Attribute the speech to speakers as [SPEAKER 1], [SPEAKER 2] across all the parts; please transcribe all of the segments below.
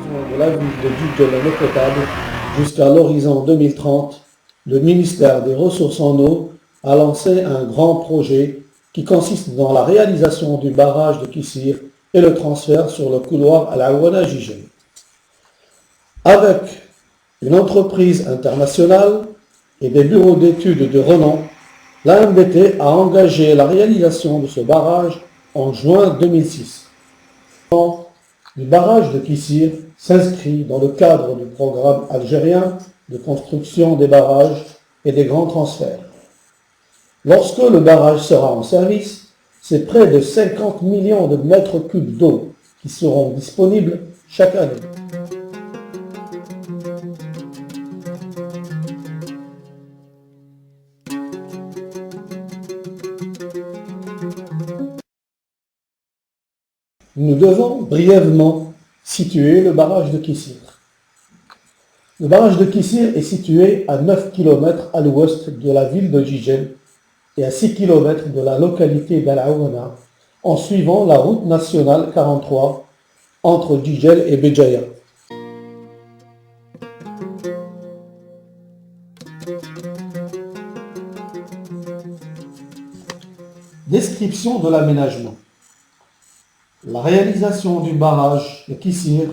[SPEAKER 1] de la ville de Duc de l'eau potable jusqu'à l'horizon 2030, le ministère des Ressources en eau a lancé un grand projet qui consiste dans la réalisation du barrage de Kissir et le transfert sur le couloir Al-Aouana-Jijel. Avec une entreprise internationale et des bureaux d'études de renom, l'AMBT a engagé la réalisation de ce barrage en juin 2006. Le barrage de Kissir s'inscrit dans le cadre du programme algérien de construction des barrages et des grands transferts. Lorsque le barrage sera en service, c'est près de 50 millions de mètres cubes d'eau qui seront disponibles chaque année. Nous devons brièvement situer le barrage de Kissir. Le barrage de Kissir est situé à 9 km à l'ouest de la ville de Jijel et à 6 km de la localité d'Al-Aouana, en suivant la route nationale 43 entre Jijel et Béjaïa. Description de l'aménagement. La réalisation du barrage de Kissir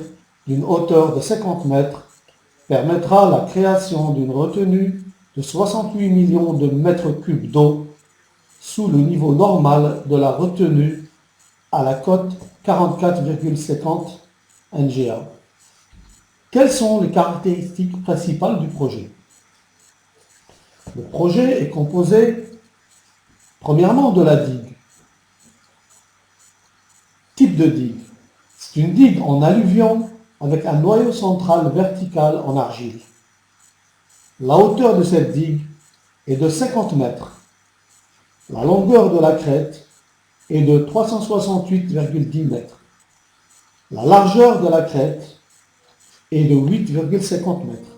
[SPEAKER 1] d'une hauteur de 50 mètres permettra la création d'une retenue de 68 millions de mètres cubes d'eau sous le niveau normal de la retenue à la cote 44,50 NGA. Quelles sont les caractéristiques principales du projet? Le projet est composé premièrement de la digue. Type de digue. C'est une digue en alluvion avec un noyau central vertical en argile. La hauteur de cette digue est de 50 mètres. La longueur de la crête est de 368,10 mètres. La largeur de la crête est de 8,50 mètres.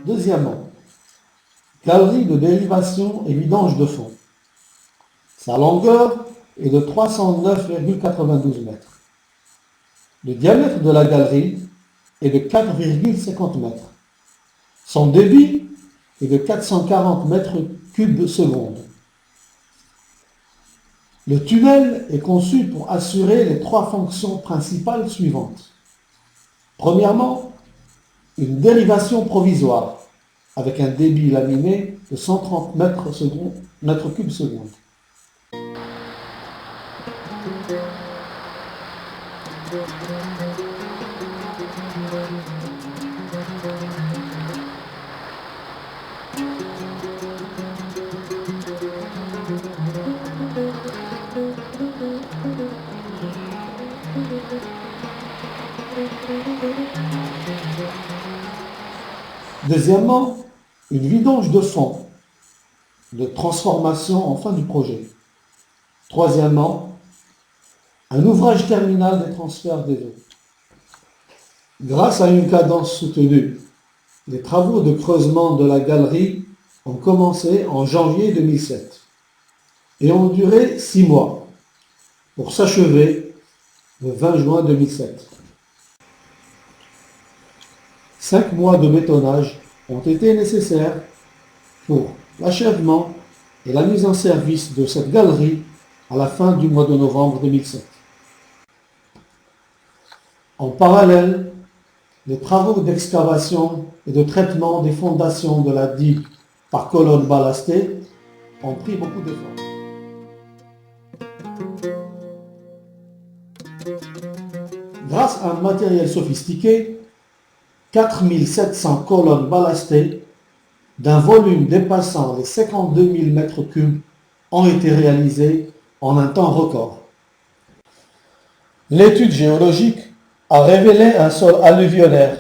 [SPEAKER 1] Deuxièmement, galerie de dérivation et vidange de fond. Sa longueur est de 309,92 mètres. Le diamètre de la galerie est de 4,50 mètres. Son débit est de 440 mètres cubes seconde. Le tunnel est conçu pour assurer les trois fonctions principales suivantes. Premièrement, une dérivation provisoire avec un débit laminé de 130 mètres cubes seconde. Deuxièmement, une vidange de fond, de transformation en fin du projet. Troisièmement, un ouvrage terminal des transferts des eaux. Grâce à une cadence soutenue, les travaux de creusement de la galerie ont commencé en janvier 2007 et ont duré 6 mois pour s'achever le 20 juin 2007. 5 mois de bétonnage ont été nécessaires pour l'achèvement et la mise en service de cette galerie à la fin du mois de novembre 2007. En parallèle, les travaux d'excavation et de traitement des fondations de la digue par colonnes ballastées ont pris beaucoup d'efforts. Grâce à un matériel sophistiqué, 4700 colonnes ballastées d'un volume dépassant les 52 000 mètres cubes ont été réalisées en un temps record. L'étude géologique a révélé un sol alluvionnaire,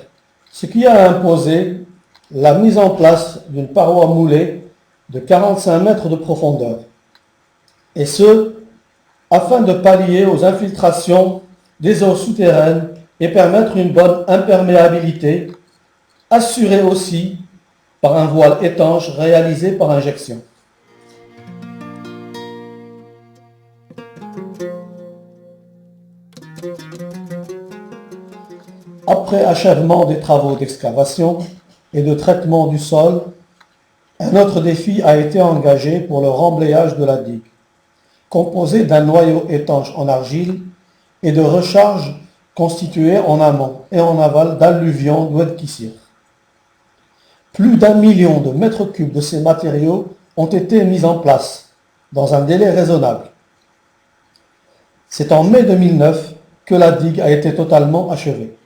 [SPEAKER 1] ce qui a imposé la mise en place d'une paroi moulée de 45 mètres de profondeur, et ce, afin de pallier aux infiltrations des eaux souterraines et permettre une bonne imperméabilité, assurée aussi par un voile étanche réalisé par injection. Après achèvement des travaux d'excavation et de traitement du sol, un autre défi a été engagé pour le remblayage de la digue, composé d'un noyau étanche en argile et de recharges constituées en amont et en aval d'alluvions d'Oued Kissir. Plus d'1 million de mètres cubes de ces matériaux ont été mis en place dans un délai raisonnable. C'est en mai 2009 que la digue a été totalement achevée.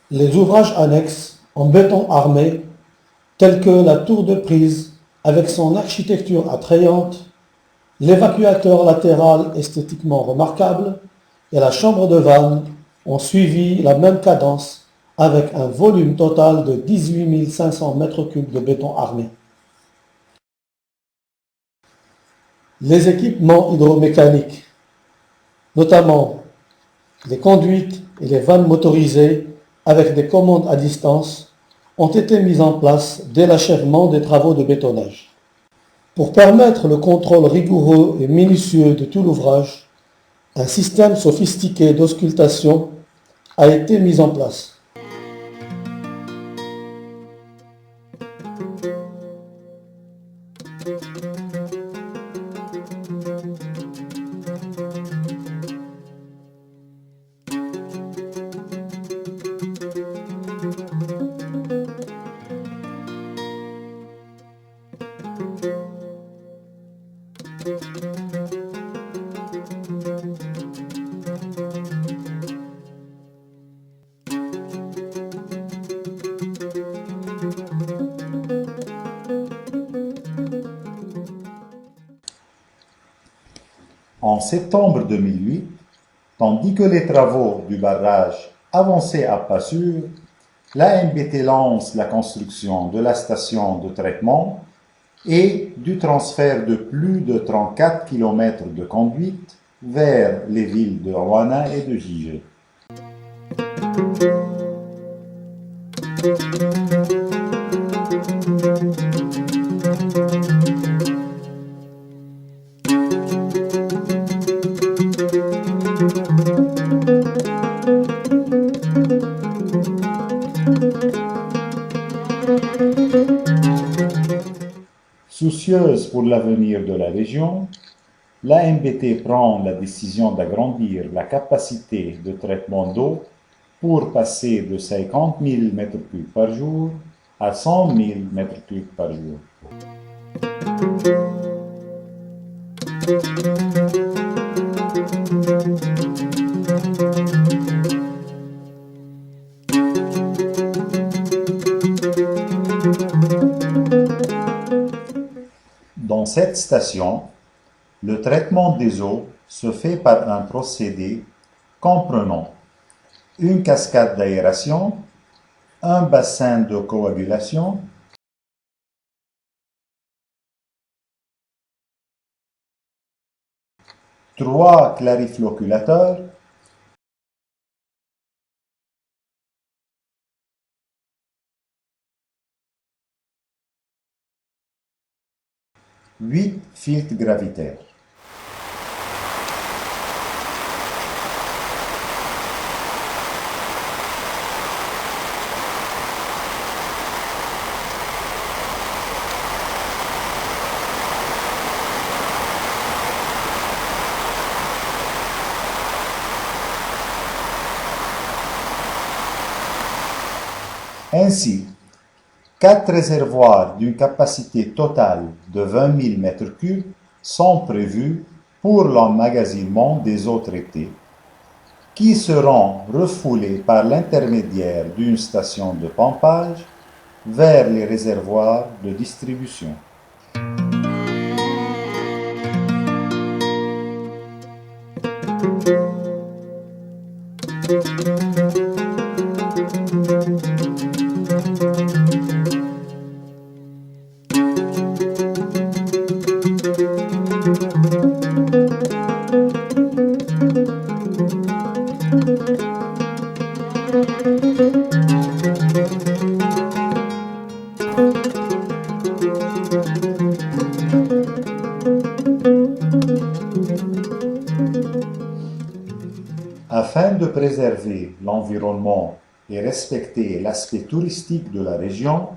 [SPEAKER 1] Les ouvrages annexes en béton armé, tels que la tour de prise avec son architecture attrayante, l'évacuateur latéral esthétiquement remarquable et la chambre de vanne, ont suivi la même cadence avec un volume total de 18 500 mètres cubes de béton armé. Les équipements hydromécaniques, notamment les conduites et les vannes motorisées avec des commandes à distance, ont été mis en place dès l'achèvement des travaux de bétonnage. Pour permettre le contrôle rigoureux et minutieux de tout l'ouvrage, un système sophistiqué d'auscultation a été mis en place.
[SPEAKER 2] En septembre 2008, tandis que les travaux du barrage avançaient à pas sûr, l'AMBT lance la construction de la station de traitement et du transfert de plus de 34 km de conduite vers les villes de Roanna et de Jijé. Soucieuse pour l'avenir de la région, l'AMBT prend la décision d'agrandir la capacité de traitement d'eau pour passer de 50 000 m3 par jour à 100 000 m3 par jour. Dans cette station, le traitement des eaux se fait par un procédé comprenant une cascade d'aération, un bassin de coagulation, trois clarifloculateurs, huit filtres gravitaires. Ainsi, 4 réservoirs d'une capacité totale de 20 000 m3 sont prévus pour l'emmagasinement des eaux traitées, qui seront refoulés par l'intermédiaire d'une station de pompage vers les réservoirs de distribution. de préserver l'environnement et respecter l'aspect touristique de la région,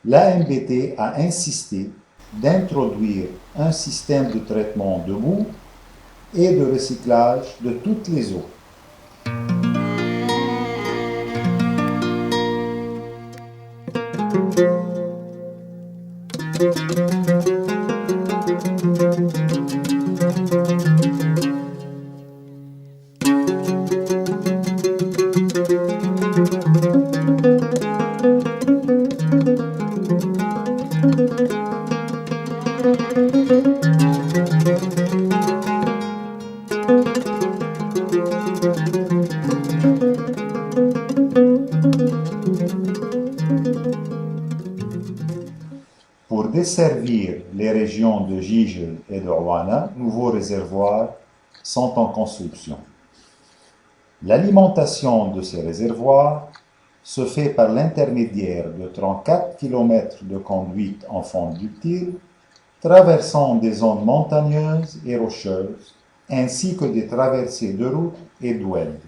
[SPEAKER 2] l'AMBT a insisté d'introduire un système de traitement de boue et de recyclage de toutes les eaux. Pour desservir les régions de Jijel et de Ouana, nouveaux réservoirs sont en construction. L'alimentation de ces réservoirs se fait par l'intermédiaire de 34 km de conduites en fonte ductile, traversant des zones montagneuses et rocheuses, ainsi que des traversées de routes et d'oued.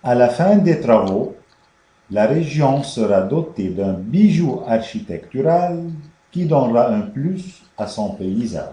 [SPEAKER 2] À la fin des travaux, la région sera dotée d'un bijou architectural qui donnera un plus à son paysage.